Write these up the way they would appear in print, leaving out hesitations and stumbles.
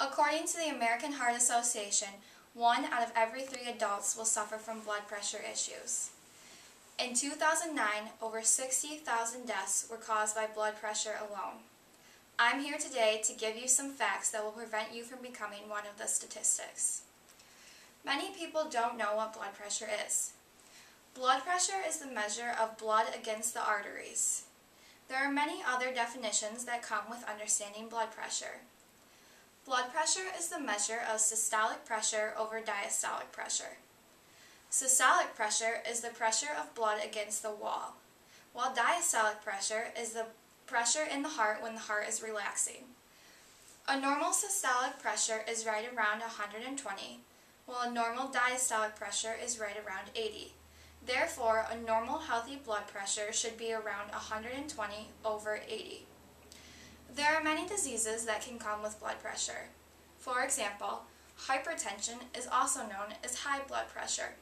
According to the American Heart Association, 1 out of every 3 adults will suffer from blood pressure issues. In 2009, over 60,000 deaths were caused by blood pressure alone. I'm here today to give you some facts that will prevent you from becoming one of the statistics. Many people don't know what blood pressure is. Blood pressure is the measure of blood against the arteries. There are many other definitions that come with understanding blood pressure. Blood pressure is the measure of systolic pressure over diastolic pressure. Systolic pressure is the pressure of blood against the wall, while diastolic pressure is the pressure in the heart when the heart is relaxing. A normal systolic pressure is right around 120, while a normal diastolic pressure is right around 80. Therefore, a normal healthy blood pressure should be around 120 over 80. There are many diseases that can come with blood pressure. For example, hypertension is also known as high blood pressure.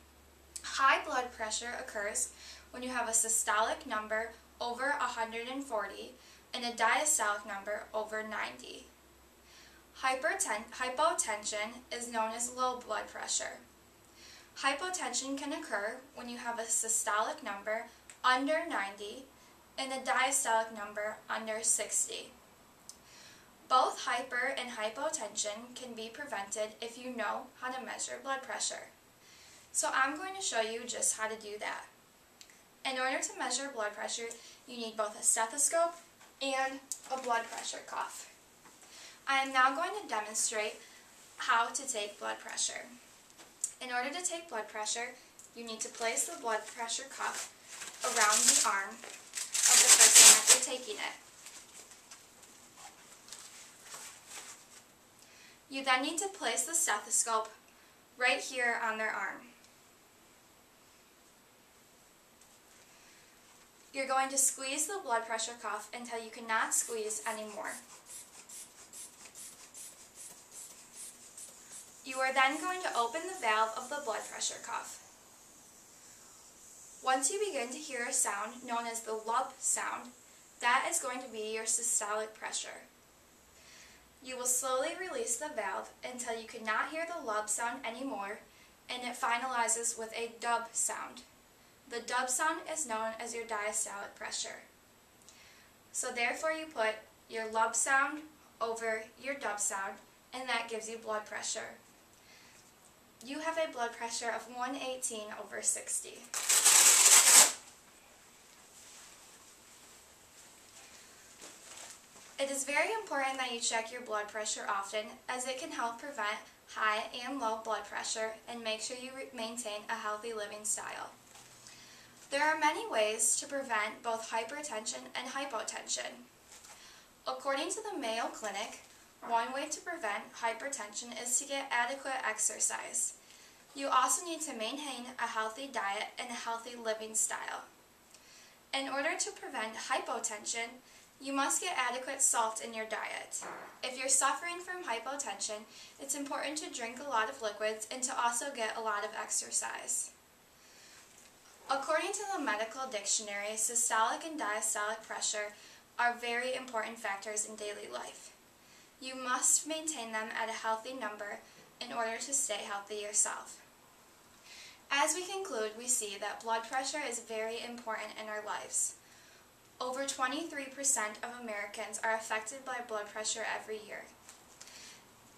High blood pressure occurs when you have a systolic number over 140 and a diastolic number over 90. Hypotension is known as low blood pressure. Hypotension can occur when you have a systolic number under 90 and a diastolic number under 60. Both hyper and hypotension can be prevented if you know how to measure blood pressure. So I'm going to show you just how to do that. In order to measure blood pressure, you need both a stethoscope and a blood pressure cuff. I am now going to demonstrate how to take blood pressure. In order to take blood pressure, you need to place the blood pressure cuff around the arm of the person that you're taking it. You then need to place the stethoscope right here on their arm. You're going to squeeze the blood pressure cuff until you cannot squeeze anymore. You are then going to open the valve of the blood pressure cuff. Once you begin to hear a sound known as the lub sound, that is going to be your systolic pressure. You will slowly release the valve until you cannot hear the lub sound anymore, and it finalizes with a dub sound. The dub sound is known as your diastolic pressure. So therefore you put your lub sound over your dub sound, and that gives you blood pressure. You have a blood pressure of 118 over 60. It is very important that you check your blood pressure often, as it can help prevent high and low blood pressure and make sure you maintain a healthy living style. There are many ways to prevent both hypertension and hypotension. According to the Mayo Clinic, one way to prevent hypertension is to get adequate exercise. You also need to maintain a healthy diet and a healthy living style. In order to prevent hypotension, you must get adequate salt in your diet. If you're suffering from hypotension, it's important to drink a lot of liquids and to also get a lot of exercise. According to the medical dictionary, systolic and diastolic pressure are very important factors in daily life. You must maintain them at a healthy number in order to stay healthy yourself. As we conclude, we see that blood pressure is very important in our lives. Over 23% of Americans are affected by blood pressure every year.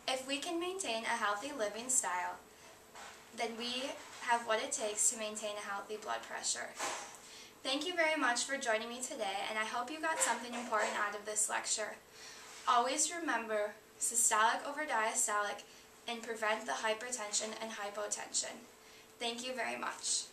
If we can maintain a healthy living style, then we have what it takes to maintain a healthy blood pressure. Thank you very much for joining me today, and I hope you got something important out of this lecture. Always remember systolic over diastolic and prevent the hypertension and hypotension. Thank you very much.